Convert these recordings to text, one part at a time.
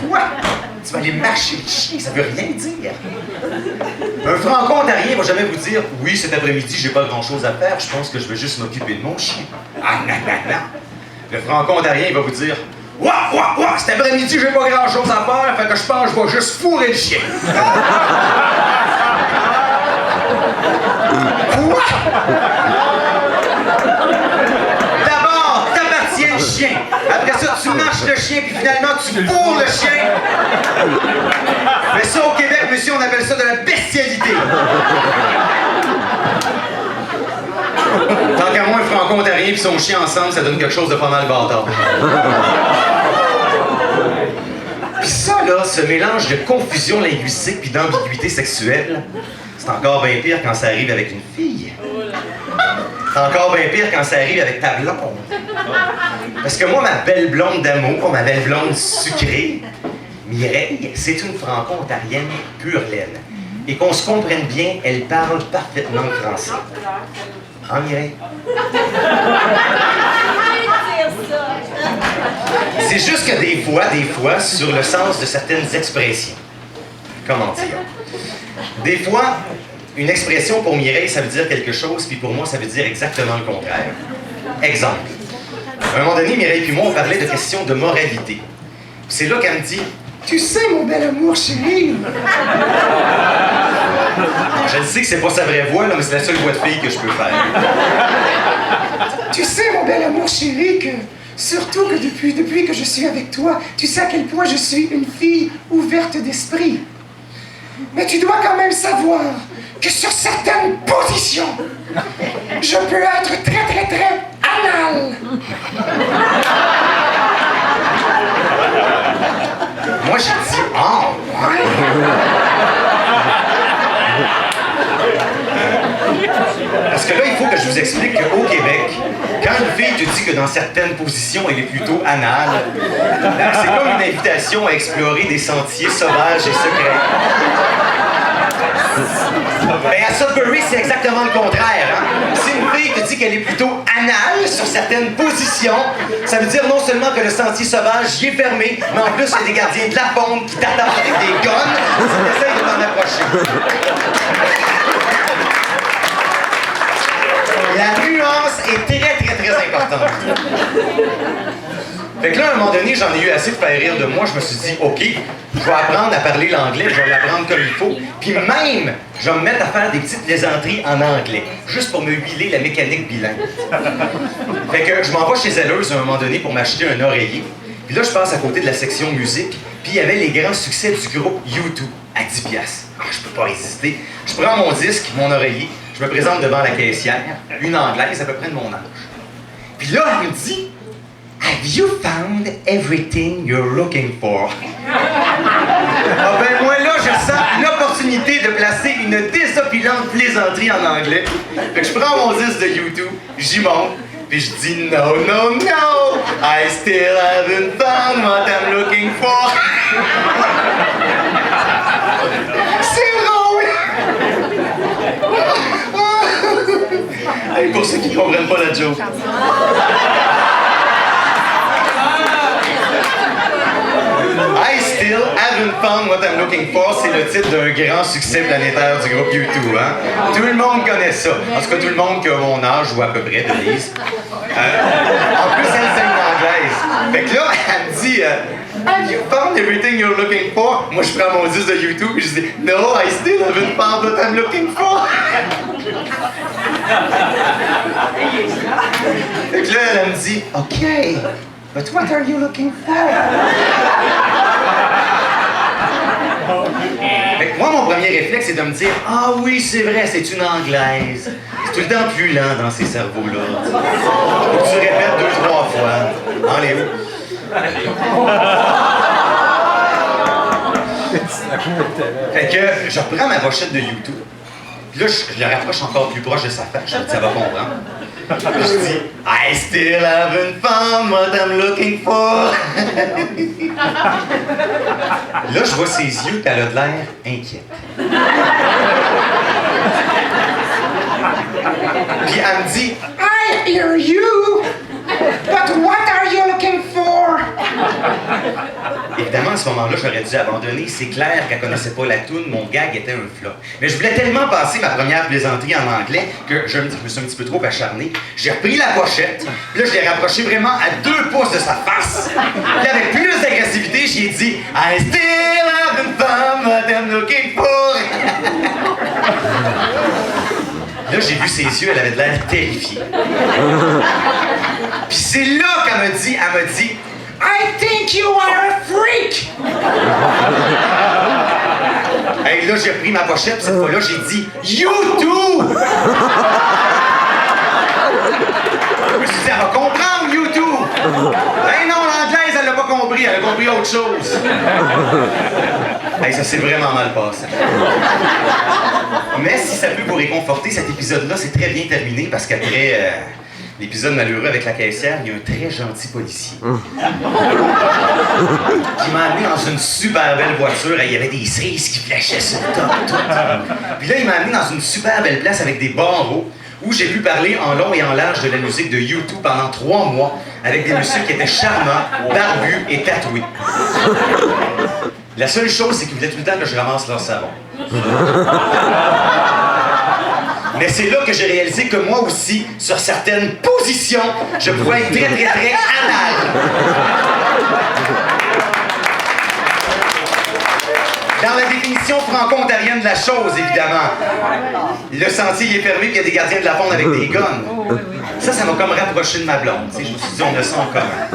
Quoi? Tu vas aller marcher le chien, ça veut rien dire. Un franco-ontarien va jamais vous dire « Oui, cet après-midi, j'ai pas grand-chose à faire, je pense que je vais juste m'occuper de mon chien. » Ah non, non, non. Le franco-ontarien, il va vous dire « Ouah, ouah, ouah, cet après-midi, j'ai pas grand-chose à faire, fait que je pense que je vais juste fourrer le chien. » Quoi? D'abord, t'appartiens le chien. Après ça, tu marches le chien, puis finalement, tu fourres le chien. Mais ça, au Québec, monsieur, on appelle ça de la bestialité. Tant qu'à moi, un franco-ontarien et son chien ensemble, ça donne quelque chose de pas mal bâtard. Puis ça, là, ce mélange de confusion linguistique puis d'ambiguïté sexuelle, c'est encore bien pire quand ça arrive avec une fille. C'est encore bien pire quand ça arrive avec ta blonde. Parce que moi, ma belle blonde d'amour, ma belle blonde sucrée, Mireille, c'est une franco-ontarienne pure laine. Et qu'on se comprenne bien, elle parle parfaitement le français. Hein, Mireille? C'est juste que des fois, sur le sens de certaines expressions. Comment dire? Des fois, une expression pour Mireille, ça veut dire quelque chose, puis pour moi, ça veut dire exactement le contraire. Exemple. À un moment donné, Mireille puis moi, on parlait de questions de moralité. C'est là qu'elle me dit « Tu sais, mon bel amour chéri! » Je sais que c'est pas sa vraie voix, là, mais c'est la seule voix de fille que je peux faire. « Tu sais, mon bel amour chéri, que... Surtout que depuis que je suis avec toi, tu sais à quel point je suis une fille ouverte d'esprit. Mais tu dois quand même savoir que sur certaines positions, je peux être très anal. » Moi, j'ai dit « Oh, ouais. » Parce que là, il faut que je vous explique qu'au Québec, quand une fille te dit que dans certaines positions, elle est plutôt anale, c'est comme une invitation à explorer des sentiers sauvages et secrets. Mais à Sudbury, c'est exactement le contraire. Hein? Si une fille te dit qu'elle est plutôt anale sur certaines positions, ça veut dire non seulement que le sentier sauvage y est fermé, mais en plus, il y a des gardiens de la faune qui t'attendent avec des guns si tu essayes de t'en approcher. La nuance est très importante. Fait que là, à un moment donné, j'en ai eu assez de faire rire de moi. Je me suis dit, OK, je vais apprendre à parler l'anglais, je vais l'apprendre comme il faut. Puis même, je vais me mettre à faire des petites plaisanteries en anglais, juste pour me huiler la mécanique bilingue. Fait que je m'en vais chez Zelleuse à un moment donné pour m'acheter un oreiller. Puis là, je passe à côté de la section musique, puis il y avait les grands succès du groupe U2 à 10$. Ah, je peux pas résister. Je prends mon disque, mon oreiller, je me présente devant la caissière, une anglaise à peu près de mon âge. Puis là, elle me dit, « Have you found everything you're looking for? » Ah ben moi là, je sens l'opportunité de placer une désopilante plaisanterie en anglais. Fait que je prends mon disque de U2, j'y monte, puis je dis « No, no, no, I still haven't found what I'm looking for. » C'est drôle! Hey, pour ceux qui ne comprennent pas la joke. I still haven't found what I'm looking for, c'est le titre d'un grand succès planétaire du groupe U2, hein? Tout le monde connaît ça. En tout cas, tout le monde qui a mon âge ou à peu près, Denise. En plus, elle c'est une anglaise. Fait que là, elle me dit Have you found everything you're looking for? Moi, je prends mon disque de U2 et je dis No, I still haven't found what I'm looking for. Fait que là, elle me dit OK. But what are you looking for? Fait que moi, mon premier réflexe, c'est de me dire ah oui, c'est vrai, c'est une anglaise. C'est tout le temps plus lent dans ces cerveaux-là. Faut que tu répètes 2-3 fois. En les hauts. Fait que je reprends ma pochette de YouTube. Puis là, je la rapproche encore plus proche de sa face. Je me dis, ça va comprendre. Je dis, I still haven't found what I'm looking for. Là, je vois ses yeux, puis elle a de l'air inquiète. Puis elle me dit, I hear you, but what are you looking for? Évidemment, à ce moment-là, j'aurais dû abandonner. C'est clair qu'elle connaissait pas la toune, mon gag était un flop. Mais je voulais tellement passer ma première plaisanterie en anglais que je me suis un petit peu trop acharné. J'ai repris la pochette, puis là, je l'ai rapproché vraiment à 2 pouces de sa face. Puis avec plus d'agressivité, j'ai dit « I still haven't found what I'm looking for ». Là, j'ai vu ses yeux, elle avait de l'air terrifiée. Puis c'est là qu'elle m'a dit, I think you are a freak! Hey, là, j'ai pris ma pochette, puis cette fois-là, j'ai dit, you too! Je me suis dit, elle va comprendre, you too! Ben non, l'anglaise, elle l'a pas compris, elle a compris autre chose. Hey, ça s'est vraiment mal passé. Mais si ça peut vous réconforter, cet épisode-là, c'est très bien terminé parce qu'après l'épisode malheureux avec la caissière, il y a un très gentil policier qui m'a amené dans une super belle voiture. Il y avait des cerises qui flashaient sur le top, tout. Puis là, il m'a amené dans une super belle place avec des barreaux où j'ai pu parler en long et en large de la musique de U2 pendant 3 mois avec des messieurs qui étaient charmants, barbus et tatoués. La seule chose, c'est qu'ils voulaient tout le temps que je ramasse leur savon. Mais c'est là que j'ai réalisé que moi aussi, sur certaines positions, je pouvais être très, très, très anal. Dans la définition franco-ontarienne de la chose, évidemment. Le sentier il est fermé, puis il y a des gardiens de la faune avec des guns. Ça m'a comme rapproché de ma blonde. Je me suis dit, on a ça en commun.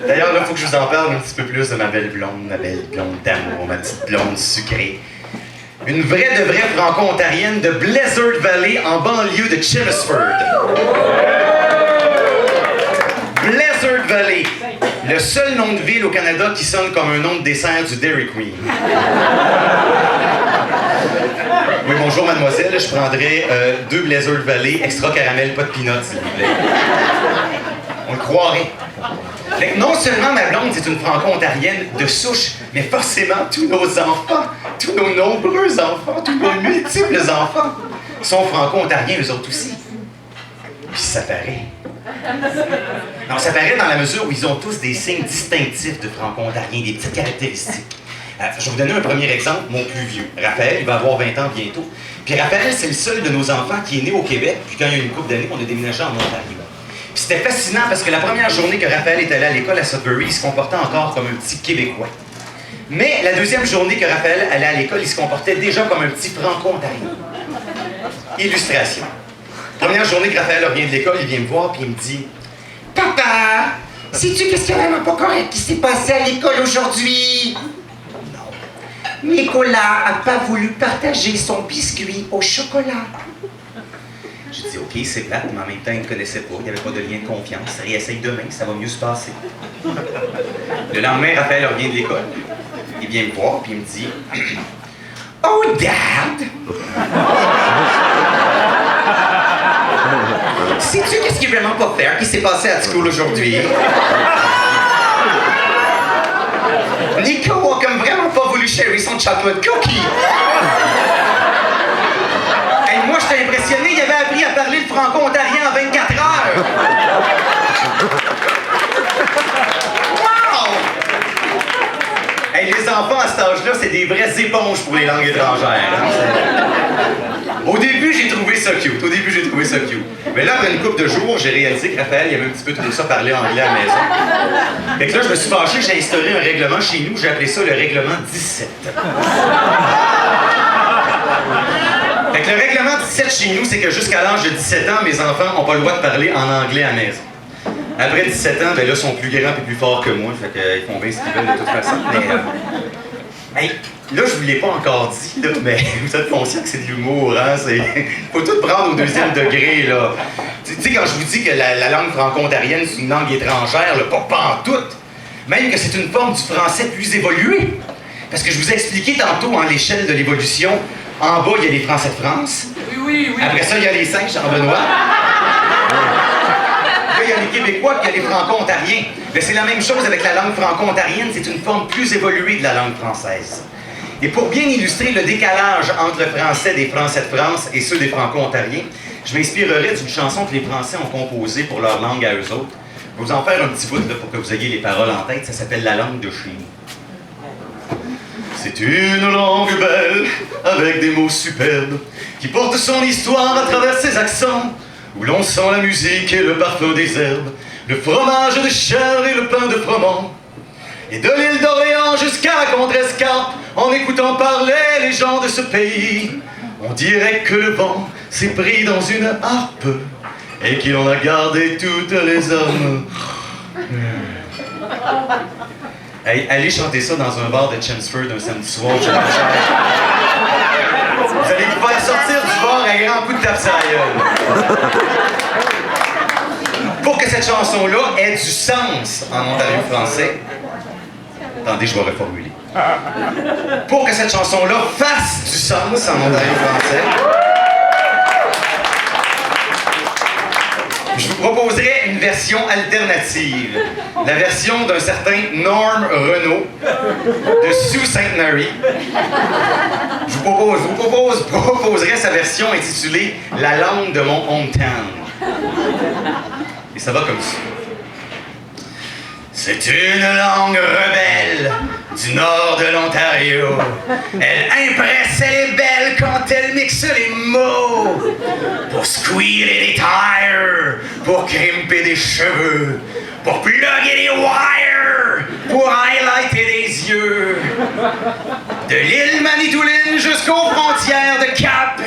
D'ailleurs, là, il faut que je vous en parle un petit peu plus de ma belle blonde d'amour, ma petite blonde sucrée. Une vraie de vraie franco-ontarienne de Blizzard Valley en banlieue de Chelmsford. Blizzard Valley, le seul nom de ville au Canada qui sonne comme un nom de dessert du Dairy Queen. Oui, bonjour mademoiselle, je prendrais 2 Blizzard Valley, extra caramel, pas de peanuts, s'il vous plaît. On le croirait. Fait que non seulement ma blonde, c'est une franco-ontarienne de souche, mais forcément, tous nos enfants, tous nos nombreux enfants, tous nos multiples enfants sont franco-ontariens, eux autres aussi. Puis ça paraît. Non, ça paraît dans la mesure où ils ont tous des signes distinctifs de franco-ontariens, des petites caractéristiques. Je vais vous donner un premier exemple, mon plus vieux. Raphaël, il va avoir 20 ans bientôt. Puis Raphaël, c'est le seul de nos enfants qui est né au Québec, puis quand il y a une couple d'années, on a déménagé en Ontario. Puis c'était fascinant parce que la première journée que Raphaël est allé à l'école à Sudbury, il se comportait encore comme un petit Québécois. Mais la deuxième journée que Raphaël allait à l'école, il se comportait déjà comme un petit franco-ontarien. Illustration. Première journée que Raphaël revient de l'école, il vient me voir puis il me dit « Papa, sais-tu qu'est-ce qui est vraiment pas correct qui s'est passé à l'école aujourd'hui? » Non. Nicolas a pas voulu partager son biscuit au chocolat. J'ai dit, OK, c'est plate, mais en même temps, il ne me connaissait pas, il n'y avait pas de lien de confiance. Réessaye demain, ça va mieux se passer. Le lendemain, Raphaël revient de l'école. Il vient me voir, puis il me dit, Oh, Dad! Sais-tu qu'est-ce qui est vraiment pas fair qui s'est passé à school aujourd'hui? Nico a comme vraiment pas voulu sharer son chocolate cookie. Hey, moi, j'étais impressionné, il avait appris à parler le franco-ontarien en 24 heures. Wow! Hey, les enfants à cet âge-là, c'est des vraies éponges pour les langues étrangères. Hein? Au début, j'ai trouvé ça cute. Mais là, après une couple de jours, j'ai réalisé que Raphaël, il avait un petit peu trouvé ça parler anglais à la maison. Fait que là, je me suis fâché, j'ai instauré un règlement chez nous, j'ai appelé ça le règlement 17. Fait que le règlement 17 chez nous, c'est que jusqu'à l'âge de 17 ans, mes enfants n'ont pas le droit de parler en anglais à la maison. Après 17 ans, ben là, ils sont plus grands et plus forts que moi, fait qu'ils font bien ce qu'ils veulent de toute façon. Mais, hey, là, je vous l'ai pas encore dit, là, mais vous êtes conscient que c'est de l'humour, hein? Faut tout prendre au 2e degré, là. Tu sais, quand je vous dis que la langue franco-ontarienne, c'est une langue étrangère, là, pas pantoute, même que c'est une forme du français plus évolué. Parce que je vous ai expliqué tantôt, hein, l'échelle de l'évolution. En bas, il y a les Français de France. Oui. Après ça, il y a les Singes, Jean-Benoît. Là, il y a les Québécois, puis il y a les Franco-Ontariens. Mais c'est la même chose avec la langue franco-ontarienne, c'est une forme plus évoluée de la langue française. Et pour bien illustrer le décalage entre le français des Français de France et ceux des Franco-Ontariens, je m'inspirerai d'une chanson que les Français ont composée pour leur langue à eux autres. Je vais vous en faire un petit bout là, pour que vous ayez les paroles en tête. Ça s'appelle « La langue de chez nous ». C'est une langue belle, avec des mots superbes, qui porte son histoire à travers ses accents, où l'on sent la musique et le parfum des herbes, le fromage de chèvre et le pain de froment. Et de l'île d'Orléans jusqu'à la Contrescarpe, en écoutant parler les gens de ce pays, on dirait que le vent s'est pris dans une harpe et qu'il en a gardé toutes les hommes. Hey, allez chanter ça dans un bar de Chelmsford un samedi soir. Vous allez vous faire sortir du bar à grand coup de tape sur la gueule. Pour que cette chanson-là ait du sens en ontario français, attendez, je vais reformuler. Pour que cette chanson-là fasse du sens en ontario français, je vous proposerai une version alternative. La version d'un certain Norm Renault de Sault Ste. Marie. Je vous proposerai sa version intitulée « La langue de mon hometown ». Et ça va comme ça. C'est une langue rebelle du nord de l'Ontario. Elle impresse, elle est belle quand elle mixe les mots. Pour squealer des tires, pour crimper des cheveux, pour plugger des wires, pour highlighter des yeux. De l'île Manitouline jusqu'aux frontières de Cap.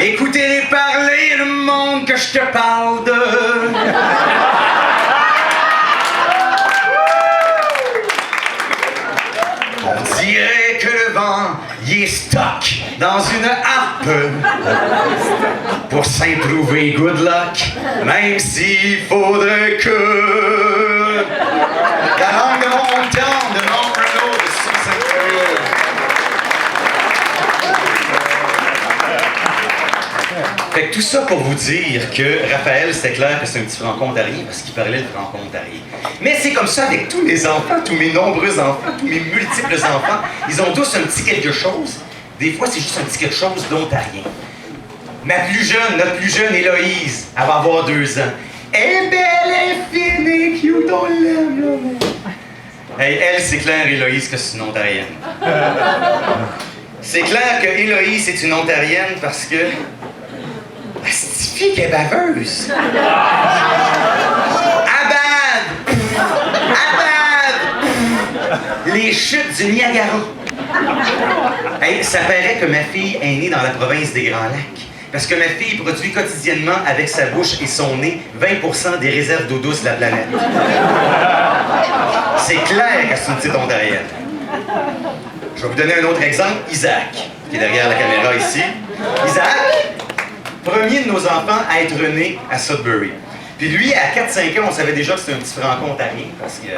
Écoutez-les parler, le monde que je te parle de. On dirait que le vent y est stock dans une harpe pour s'improuver good luck, même s'il faudrait que la langue de mon hometown, de Norm Renault, de Sault Ste. Marie. Fait que tout ça pour vous dire que Raphaël, c'était clair que c'est un petit franco-ontarien parce qu'il parlait le franco-ontarien. Mais c'est comme ça avec tous les enfants, tous mes nombreux enfants, tous mes multiples enfants. Ils ont tous un petit quelque chose. Des fois, c'est juste un petit quelque chose d'ontarien. Notre plus jeune Héloïse, elle va avoir 2 ans. Elle est belle, elle est fine, elle est cute, on l'aime, là. Hey, elle, c'est clair, Héloïse, que c'est une ontarienne. C'est clair que Héloïse est une ontarienne parce que cette fille qui est baveuse. Abad! Les chutes du Niagara. Hey, ça paraît que ma fille est née dans la province des Grands Lacs. Parce que ma fille produit quotidiennement avec sa bouche et son nez 20% des réserves d'eau douce de la planète. C'est clair qu'elle est une petite ontarienne. Je vais vous donner un autre exemple. Isaac, qui est derrière la caméra ici. Isaac, premier de nos enfants à être né à Sudbury. Puis lui, à 4-5 ans, on savait déjà que c'était un petit franco-ontarien, parce que...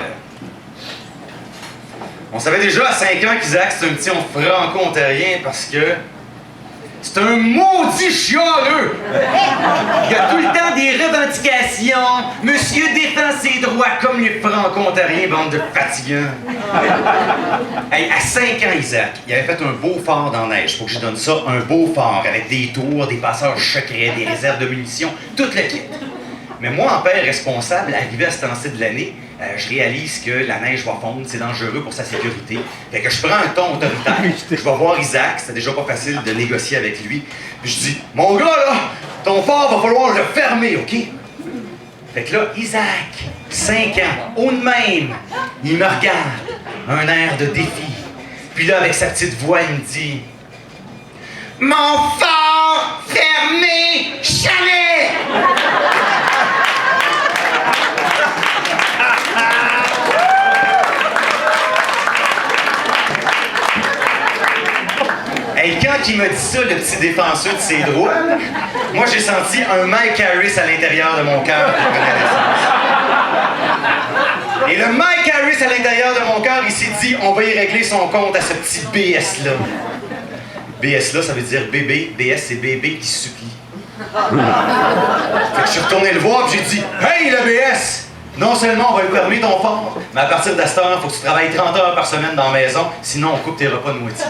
On savait déjà à 5 ans qu'Isaac, c'était un petit franco-ontarien, parce que... C'est un maudit chialeux! Il y a tout le temps des revendications. Monsieur défend ses droits comme les franco-ontariens, bande de fatigants. Hey, à 5 ans, Isaac, il avait fait un beau fort dans la neige. Faut que je donne ça, un beau fort, avec des tours, des passages secrets, des réserves de munitions, tout le kit. Mais moi, en père responsable, arrivé à ce temps-ci de l'année, je réalise que la neige va fondre, c'est dangereux pour sa sécurité. Fait que je prends un ton autoritaire. Je vais voir Isaac, c'était déjà pas facile de négocier avec lui. Puis je dis, mon gars là, ton fort va falloir le fermer, OK? Fait que là, Isaac, 5 ans, haut de même, il me regarde, un air de défi. Puis là, avec sa petite voix, il me dit, mon fort fermé jamais! Hey, quand il m'a dit ça, le petit défenseur de ses droits, moi j'ai senti un Mike Harris à l'intérieur de mon cœur qui prenait naissance. Et le Mike Harris à l'intérieur de mon cœur, il s'est dit, on va y régler son compte à ce petit BS-là. BS-là, ça veut dire bébé. BS, c'est bébé qui supplie. Fait que je suis retourné le voir et j'ai dit, hey le BS! Non seulement on va lui fermer ton fort, mais à partir de cette heure, il faut que tu travailles 30 heures par semaine dans la maison, sinon on coupe tes repas de moitié.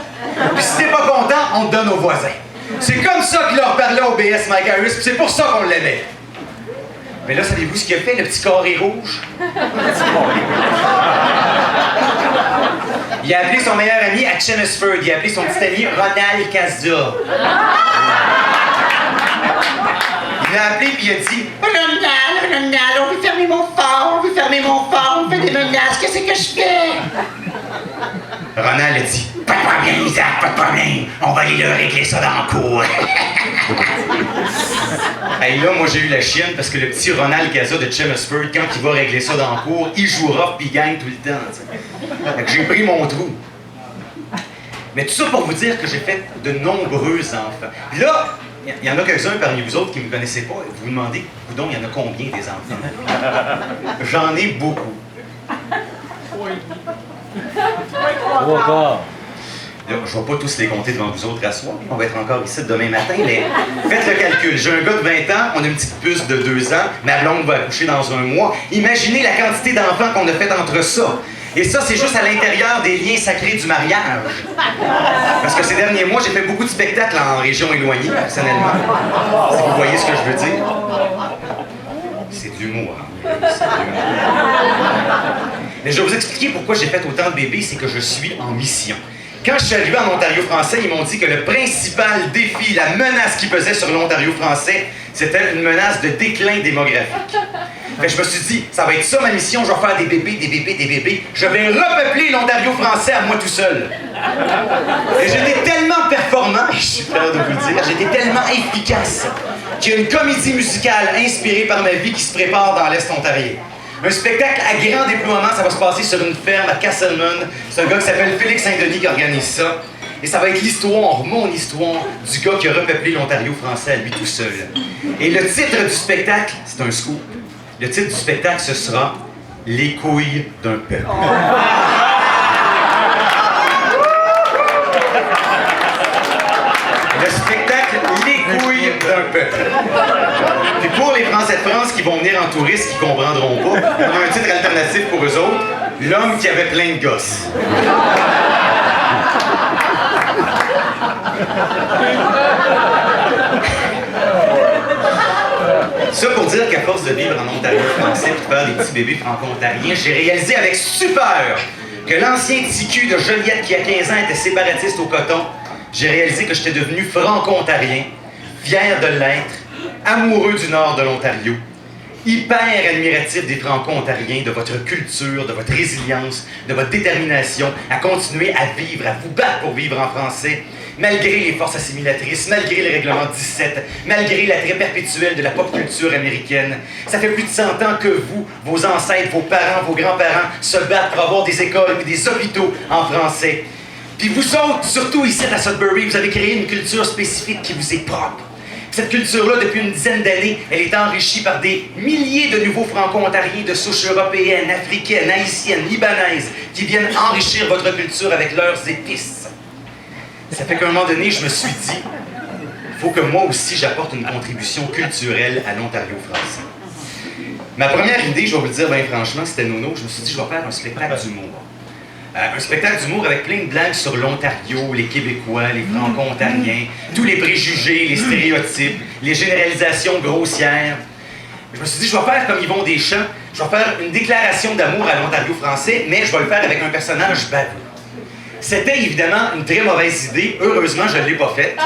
Puis si t'es pas content, on te donne aux voisins. C'est comme ça qu'il leur parlait au BS Mike Harris, puis c'est pour ça qu'on l'aimait. Mais là, savez-vous ce qu'il a fait, le petit carré rouge? Il a appelé son meilleur ami à Chelmsford. Il a appelé son petit ami Ronald Casa. Il l'a appelé puis il a dit Ronald, on veut fermer mon fort, on fait des menaces, qu'est-ce que je fais? Ronald a dit pas de problème, Isaac, pas de problème, on va aller leur régler ça dans le cours. Et là, moi j'ai eu la chienne parce que le petit Ronald Casa de Chelmsford, quand il va régler ça dans le cours, il jouera puis il gagne tout le temps. Fait que j'ai pris mon trou. Mais tout ça pour vous dire que j'ai fait de nombreux enfants. Là, il y en a quelques-uns parmi vous autres qui ne me connaissaient pas. Vous vous demandez, coudonc, il y en a combien des enfants? J'en ai beaucoup. Là, je ne vais pas tous les compter devant vous autres à soir. On va être encore ici demain matin, mais faites le calcul. J'ai un gars de 20 ans, on a une petite puce de 2 ans, ma blonde va accoucher dans un mois. Imaginez la quantité d'enfants qu'on a fait entre ça. Et ça, c'est juste à l'intérieur des liens sacrés du mariage. Parce que ces derniers mois, j'ai fait beaucoup de spectacles en région éloignée, personnellement. Si vous voyez ce que je veux dire. C'est de l'humour. Hein? C'est de l'humour. Mais je vais vous expliquer pourquoi j'ai fait autant de bébés, c'est que je suis en mission. Quand je suis arrivé en Ontario français, ils m'ont dit que le principal défi, la menace qui pesait sur l'Ontario français, c'était une menace de déclin démographique. Fait que je me suis dit, ça va être ça ma mission, je vais faire des bébés, des bébés, des bébés. Je vais repeupler l'Ontario français à moi tout seul. Et j'étais tellement performant, je suis fier de vous le dire, j'étais tellement efficace qu'il y a une comédie musicale inspirée par ma vie qui se prépare dans l'Est ontarien. Un spectacle à grand déploiement, ça va se passer sur une ferme à Castleman. C'est un gars qui s'appelle Félix Saint-Denis qui organise ça. Et ça va être l'histoire, mon histoire, du gars qui a repeuplé l'Ontario français à lui tout seul. Et le titre du spectacle, c'est un scoop. Le titre du spectacle, ce sera « Les couilles d'un peuple ». Le spectacle « Les couilles d'un peuple ». Puis pour les Français de France qui vont venir en touriste, qui comprendront pas, on a un titre alternatif pour eux autres, « L'homme qui avait plein de gosses ». Ça pour dire qu'à force de vivre en Ontario français et de faire des petits bébés franco-ontariens, j'ai réalisé avec stupeur que l'ancien TQ de Joliette qui a 15 ans était séparatiste au coton. J'ai réalisé que j'étais devenu franco-ontarien, fier de l'être, amoureux du nord de l'Ontario, hyper admiratif des franco-ontariens, de votre culture, de votre résilience, de votre détermination à continuer à vivre, à vous battre pour vivre en français, malgré les forces assimilatrices, malgré le règlement 17, malgré l'attrait perpétuel de la pop culture américaine. Ça fait plus de 100 ans que vous, vos ancêtres, vos parents, vos grands-parents se battent pour avoir des écoles et des hôpitaux en français. Puis vous autres, surtout ici à Sudbury, vous avez créé une culture spécifique qui vous est propre. Cette culture-là, depuis une dizaine d'années, elle est enrichie par des milliers de nouveaux franco-ontariens de souche européenne, africaine, haïtienne, libanaise, qui viennent enrichir votre culture avec leurs épices. Ça fait qu'à un moment donné, je me suis dit, il faut que moi aussi j'apporte une contribution culturelle à l'Ontario français. Ma première idée, je vais vous le dire bien franchement, c'était nono. Je me suis dit, je vais faire un spectacle d'humour. Un spectacle d'humour avec plein de blagues sur l'Ontario, les Québécois, les Franco-Ontariens, tous les préjugés, les stéréotypes, les généralisations grossières. Je me suis dit, je vais faire comme Yvon Deschamps, je vais faire une déclaration d'amour à l'Ontario français, mais je vais le faire avec un personnage baveux. C'était évidemment une très mauvaise idée. Heureusement, je ne l'ai pas faite.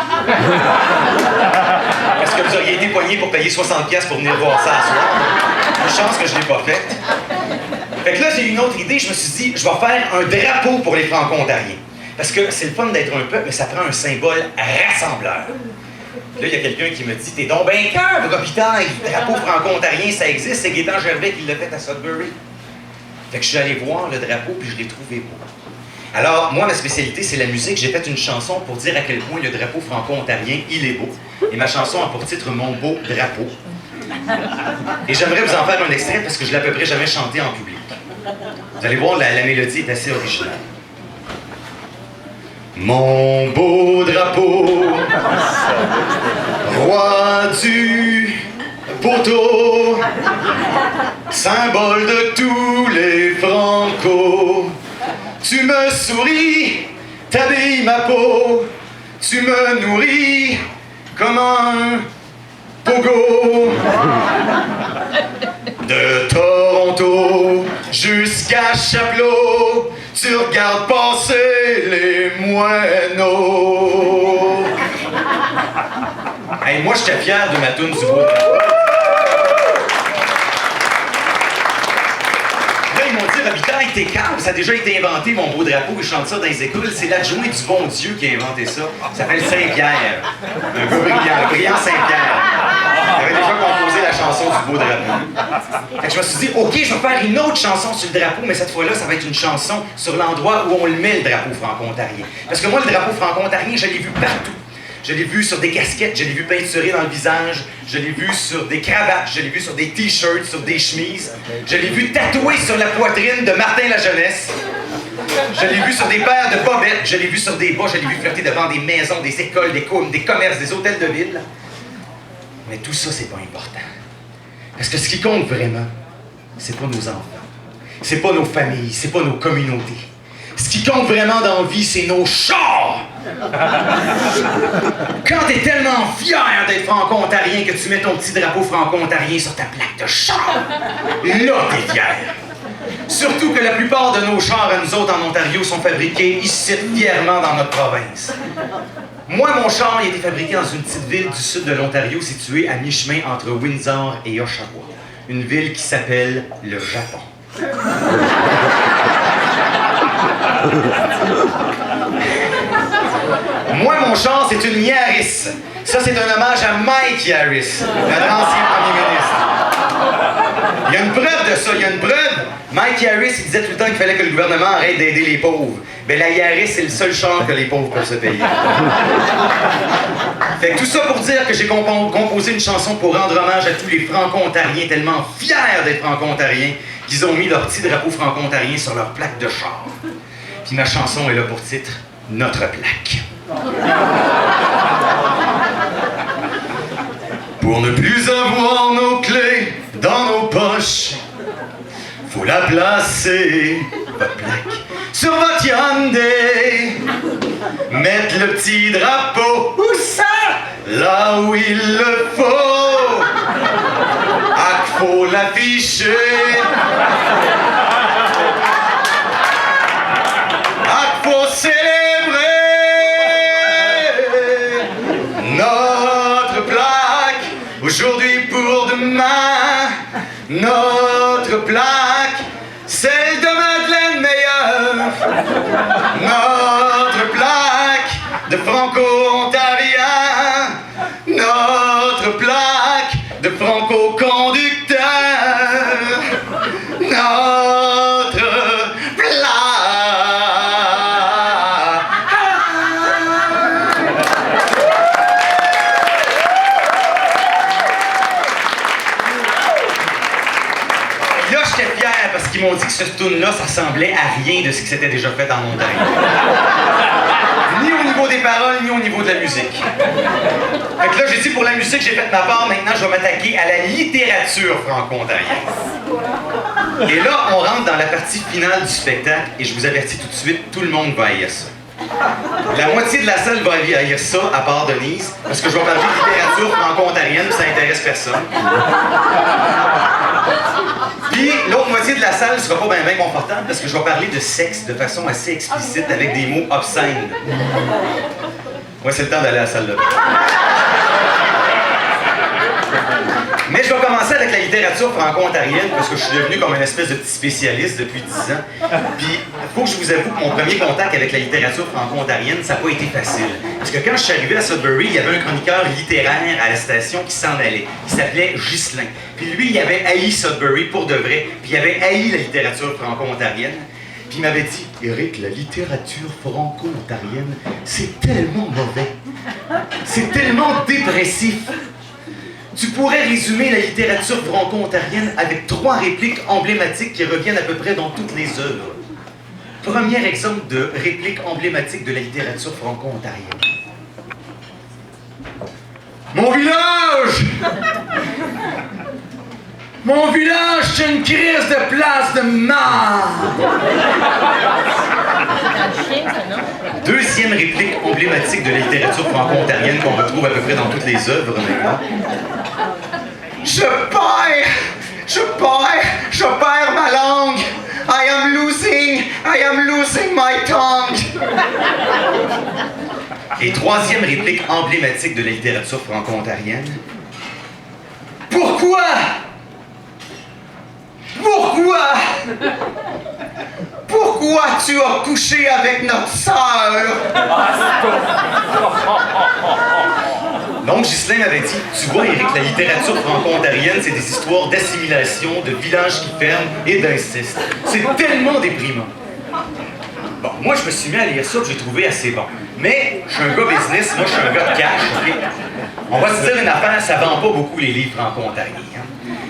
Parce que vous auriez été poigné pour payer 60$ pour venir voir ça à soir. Une chance que je ne l'ai pas faite. Fait que là, j'ai eu une autre idée. Je me suis dit, je vais faire un drapeau pour les Franco-Ontariens. Parce que c'est le fun d'être un peuple, mais ça prend un symbole rassembleur. Là, il y a quelqu'un qui me dit, t'es donc ben cœur, Robitaille! Le drapeau franco-ontarien, ça existe. C'est Gaétan Gervais qui l'a fait à Sudbury. Fait que je suis allé voir le drapeau, puis je l'ai trouvé beau. Alors, moi, ma spécialité, c'est la musique. J'ai fait une chanson pour dire à quel point le drapeau franco-ontarien, il est beau. Et ma chanson a pour titre « Mon beau drapeau ». Et j'aimerais vous en faire un extrait parce que je ne l'ai à peu près jamais chanté en public. Vous allez voir, la mélodie est assez originale. Mon beau drapeau, roi du poteau, symbole de tous les Franco. Tu me souris, t'habilles ma peau, tu me nourris comme un pogo. De Toronto jusqu'à Chapleau, tu regardes passer les moineaux. Hey, moi, j'étais fier de ma toune du beau drapeau. Là, ils m'ont dit, Robitaille, t'es calme, ça a déjà été inventé, mon beau drapeau, ils chantent ça dans les écoles. C'est l'adjoint du bon Dieu qui a inventé ça. Ça s'appelle Saint-Pierre. Un gars brillant, le brillant Saint-Pierre. Il avait déjà composé la chanson du beau drapeau. Fait que je me suis dit, OK, je vais faire une autre chanson sur le drapeau, mais cette fois-là, ça va être une chanson sur l'endroit où on le met, le drapeau franco-ontarien. Parce que moi, le drapeau franco-ontarien, je l'ai vu partout. Je l'ai vu sur des casquettes, je l'ai vu peinturé dans le visage, je l'ai vu sur des cravates, je l'ai vu sur des t-shirts, sur des chemises, je l'ai vu tatoué sur la poitrine de Martin la Jeunesse, je l'ai vu sur des paires de bobettes, je l'ai vu sur des bas, je l'ai vu flotter devant des maisons, des écoles, des commerces, des hôtels de ville. Mais tout ça, c'est pas important. Parce que ce qui compte vraiment, c'est pas nos enfants, c'est pas nos familles, c'est pas nos communautés. Ce qui compte vraiment dans la vie, c'est nos chars! Quand t'es tellement fier d'être franco-ontarien que tu mets ton petit drapeau franco-ontarien sur ta plaque de char, là t'es fier! Surtout que la plupart de nos chars à nous autres en Ontario sont fabriqués ici fièrement dans notre province. Moi, mon char il a été fabriqué dans une petite ville du sud de l'Ontario située à mi-chemin entre Windsor et Oshawa. Une ville qui s'appelle le Japon. Moi, mon char, c'est une Yaris. Ça, c'est un hommage à Mike Yaris, notre ancien premier ministre. Il y a une preuve de ça, il y a une preuve. Mike Yaris, il disait tout le temps qu'il fallait que le gouvernement arrête d'aider les pauvres. Mais la Yaris, c'est le seul char que les pauvres peuvent se payer. Fait que tout ça pour dire que j'ai composé une chanson pour rendre hommage à tous les franco-ontariens tellement fiers d'être franco-ontariens qu'ils ont mis leur petit drapeau franco-ontarien sur leur plaque de char. Puis ma chanson est là pour titre « Notre plaque ». Pour ne plus avoir nos clés dans nos poches, faut la placer, votre plaque, sur votre Hyundai. Mettre le petit drapeau, où ça? Là où il le faut. Ah, qu'il faut l'afficher. Ah, qu'il faut célébrer notre plaque. Aujourd'hui pour demain, notre plaque, celle de Madeleine Meilleur. Notre plaque de franco-ontarien. Notre plaque de franco-conducteur. Notre plaque. Là, j'étais fier parce qu'ils m'ont dit que ce tune-là, ça ressemblait à rien de ce qui s'était déjà fait en Ontario. Ni au niveau des paroles, ni au niveau de la musique. Fait que là, j'ai dit pour la musique, j'ai fait ma part. Maintenant, je vais m'attaquer à la littérature franco-ontarienne. Et là, on rentre dans la partie finale du spectacle et je vous avertis tout de suite, tout le monde va haïr ça. La moitié de la salle va haïr ça, à part Denise, parce que je vais parler de littérature franco-ontarienne, puis ça intéresse personne. Puis l'autre moitié de la salle sera pas bien confortable parce que je vais parler de sexe de façon assez explicite avec des mots obscènes. Ouais, c'est le temps d'aller à la salle de bain. Mais je vais commencer avec la littérature franco-ontarienne parce que je suis devenu comme une espèce de petit spécialiste depuis 10 ans. Puis, il faut que je vous avoue que mon premier contact avec la littérature franco-ontarienne, ça n'a pas été facile. Parce que quand je suis arrivé à Sudbury, il y avait un chroniqueur littéraire à la station qui s'en allait. Il s'appelait Ghislain. Puis lui, il avait haï Sudbury pour de vrai. Puis il avait haï la littérature franco-ontarienne. Puis il m'avait dit, Éric, la littérature franco-ontarienne, c'est tellement mauvais. C'est tellement dépressif. Tu pourrais résumer la littérature franco-ontarienne avec 3 répliques emblématiques qui reviennent à peu près dans toutes les œuvres. Premier exemple de réplique emblématique de la littérature franco-ontarienne. Mon village! Mon village, c'est une crise de place de marde! Deuxième réplique emblématique de la littérature franco-ontarienne qu'on retrouve à peu près dans toutes les œuvres maintenant. Je perds ma langue. I am losing I am losing my tongue! Et troisième réplique emblématique de la littérature franco-ontarienne. Pourquoi? Pourquoi? Pourquoi tu as couché avec notre sœur? Donc, Ghislain m'avait dit, tu vois, Éric, la littérature franco-ontarienne, c'est des histoires d'assimilation, de villages qui ferment et d'inceste. C'est tellement déprimant. Bon, moi, je me suis mis à lire ça, que j'ai trouvé assez bon. Mais, je suis un gars business, moi, je suis un gars de cash, OK? On va se dire une affaire, ça vend pas beaucoup les livres franco-ontariens. Hein?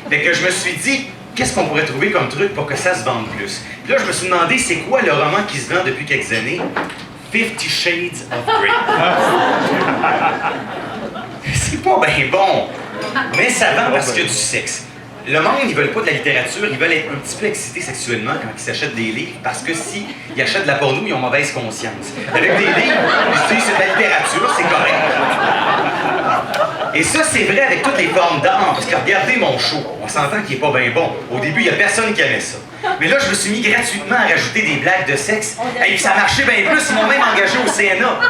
Fait que je me suis dit, qu'est-ce qu'on pourrait trouver comme truc pour que ça se vende plus? Puis là, je me suis demandé, c'est quoi le roman qui se vend depuis quelques années? 50 Shades of Grey. C'est pas bien bon, mais ça vend parce qu'il y a du sexe. Le monde, ils veulent pas de la littérature, ils veulent être un petit peu excités sexuellement quand ils s'achètent des livres, parce que s'ils achètent de la porno, ils ont mauvaise conscience. Avec des livres, ils disent c'est de la littérature, c'est correct. Et ça, c'est vrai avec toutes les formes d'art, parce que regardez mon show, on s'entend qu'il est pas bien bon. Au début, il y a personne qui aimait ça. Mais là, je me suis mis gratuitement à rajouter des blagues de sexe, et puis ça marchait bien plus, ils m'ont même engagé au CNA.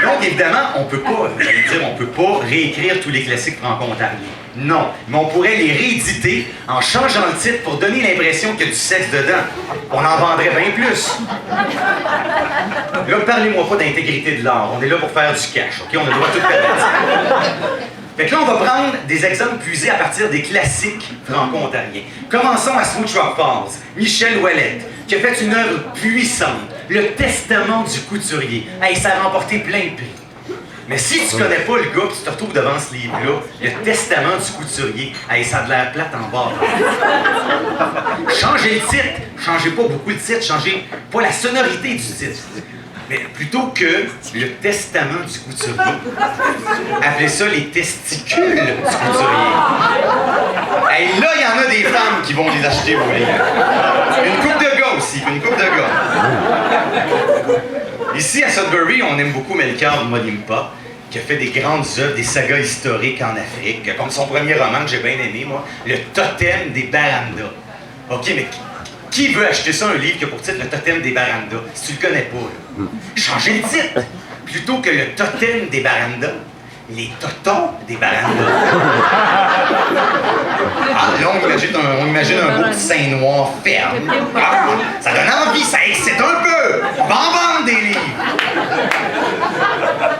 Donc, évidemment, on peut pas réécrire tous les classiques franco-ontariens. Non, mais on pourrait les rééditer en changeant le titre pour donner l'impression qu'il y a du sexe dedans. On en vendrait bien plus. Là, parlez-moi pas d'intégrité de l'art. On est là pour faire du cash, OK? On a le droit de tout permettre. Fait que là, on va prendre des exemples puisés à partir des classiques franco-ontariens. Commençons à Smooch Rock Falls. Michel Ouellette, qui a fait une œuvre puissante, Le Testament du couturier. Hey, ça a remporté plein de prix. Mais si tu connais pas le gars qui te retrouve devant ce livre-là, Le Testament du couturier, hey, ça a de l'air plate en bas. Changez le titre. Changez pas beaucoup le titre, changez pas la sonorité du titre. Mais plutôt que Le Testament du couturier, appelez ça les testicules du couturier. Hey, là, il y en a des femmes qui vont les acheter, vos livres. Une couple de gars aussi, une couple de gars. Ici, à Sudbury, on aime beaucoup Melchior Molimpa, qui a fait des grandes œuvres, des sagas historiques en Afrique, comme son premier roman que j'ai bien aimé, moi, Le Totem des Barandas. OK, mais qui veut acheter ça, un livre qui a pour titre Le Totem des Barandas, si tu le connais pas, là? Changez le titre! Plutôt que Le Totem des Barandas, Les Totons des Barandas. Ah, là, on imagine un beau petit sein noir ferme. Ah, ça donne envie, ça excite un peu! On va en vendre des livres!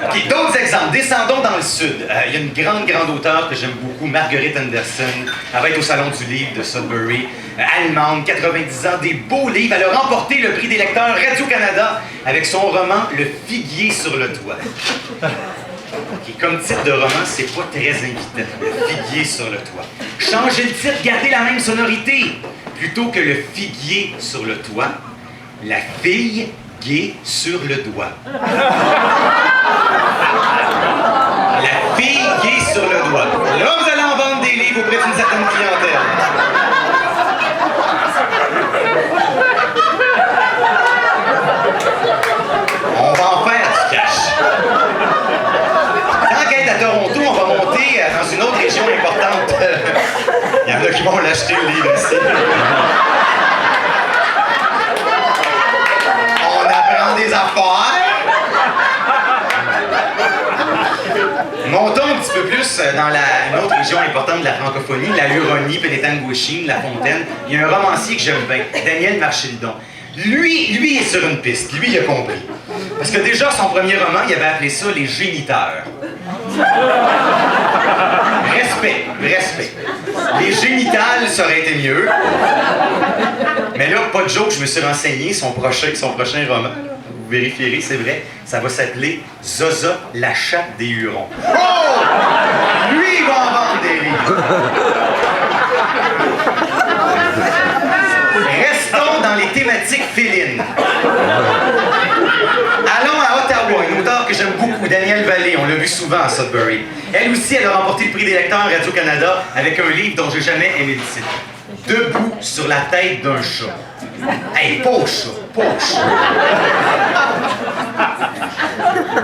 OK, d'autres exemples. Descendons dans le sud. Il y a une grande auteure que j'aime beaucoup, Marguerite Anderson. Elle va être au Salon du Livre de Sudbury. Allemande, 90 ans, des beaux livres. Elle a remporté le prix des lecteurs Radio-Canada avec son roman Le Figuier sur le toit. Okay, comme titre de roman, c'est pas très invitant. Le Figuier sur le toit. Changez le titre, gardez la même sonorité. Plutôt que Le Figuier sur le toit, La Fille gay sur le doigt. La Fille gay sur le doigt. Là, vous allez en vendre des livres auprès d'une certaine clientèle. On va en faire du cash. Tant qu'à être à Toronto, on va monter dans une autre région importante. Il y en a qui vont l'acheter le livre ici. On apprend des affaires. Montons un petit peu plus dans une autre région importante de la francophonie, la Huronie, Penetanguishene, La Fontaine. Il y a un romancier que j'aime bien, Daniel Marchelidon. Lui est sur une piste. Lui, il a compris. Parce que déjà, son premier roman, il avait appelé ça Les Géniteurs. Respect. Les génitales, ça aurait été mieux. Mais là, pas de joke, je me suis renseigné, son prochain roman, vous vérifierez, c'est vrai, ça va s'appeler Zoza, la chatte des Hurons. Oh! Lui, il va en vendre des livres. Restons dans les thématiques félines. Allons à Ottawa, une auteure que j'aime beaucoup, Danielle Vallée, on l'a vu souvent à Sudbury. Elle aussi, elle a remporté le prix des lecteurs Radio-Canada avec un livre dont j'ai jamais aimé le titre. Debout sur la tête d'un chat. Hey, pauvre chat.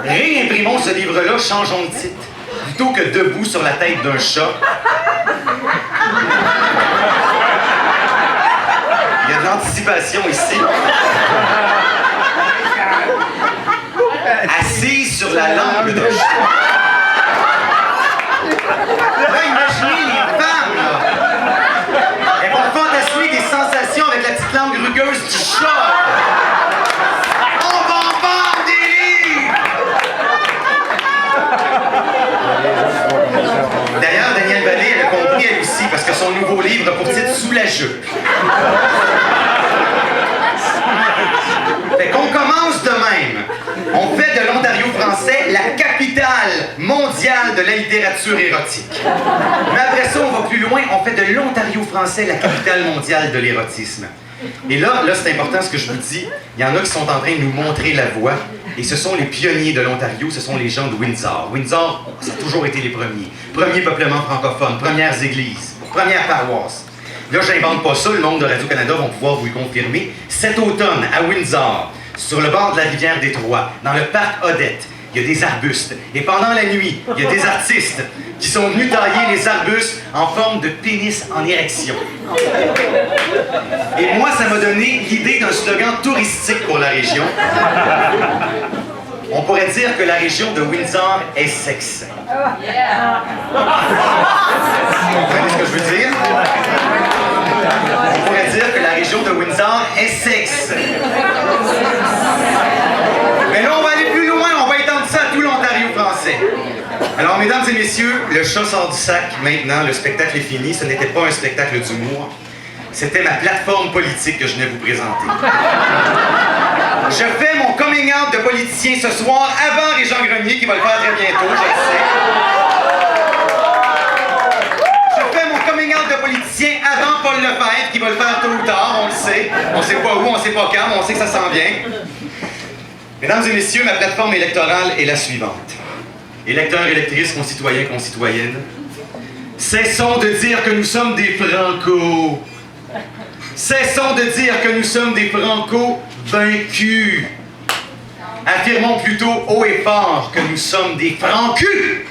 Réimprimons ce livre-là, changeons le titre. Plutôt que Debout sur la tête d'un chat. constipation ici. Assise sur la langue de chat. Là, imaginez les femmes, là. Elles vont fantasmer des sensations avec la petite langue rugueuse du chat. On va en vendre des livres! D'ailleurs, Danielle Vallée, elle a compris elle aussi, parce que son nouveau livre a pour titre Sous la jupe. Fait qu'on commence de même. On fait de l'Ontario français la capitale mondiale de la littérature érotique. Mais après ça, on va plus loin. On fait de l'Ontario français la capitale mondiale de l'érotisme. Et là, c'est important ce que je vous dis. Il y en a qui sont en train de nous montrer la voie. Et ce sont les pionniers de l'Ontario, ce sont les gens de Windsor. Windsor, ça a toujours été les premiers. Premier peuplement francophone, premières églises, premières paroisses. Là, j'invente pas ça, le monde de Radio-Canada vont pouvoir vous le confirmer. Cet automne, à Windsor, sur le bord de la rivière Détroit, dans le parc Odette, il y a des arbustes. Et pendant la nuit, il y a des artistes qui sont venus tailler les arbustes en forme de pénis en érection. Et moi, ça m'a donné l'idée d'un slogan touristique pour la région. On pourrait dire que la région de Windsor est sexe. Vous comprenez ce que je veux dire? On pourrait dire que la région de Windsor est sexe. Mais là, on va aller plus loin, on va étendre ça à tout l'Ontario français. Alors, mesdames et messieurs, le chat sort du sac maintenant, le spectacle est fini. Ce n'était pas un spectacle d'humour. C'était ma plateforme politique que je venais vous présenter. Je fais mon coming out de politicien ce soir avant Régent Grenier, qui va le faire très bientôt, je le sais. Je fais mon coming out de politicien avant Paul Lefebvre, qui va le faire tôt ou tard, on le sait. On sait pas où, on sait pas quand, mais on sait que ça s'en vient. Mesdames et messieurs, ma plateforme électorale est la suivante. Électeurs, électrices, concitoyens, concitoyennes, cessons de dire que nous sommes des Franco. Cessons de dire que nous sommes des Franco vaincus. Affirmons plutôt haut et fort que nous sommes des Francus.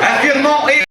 Affirmons et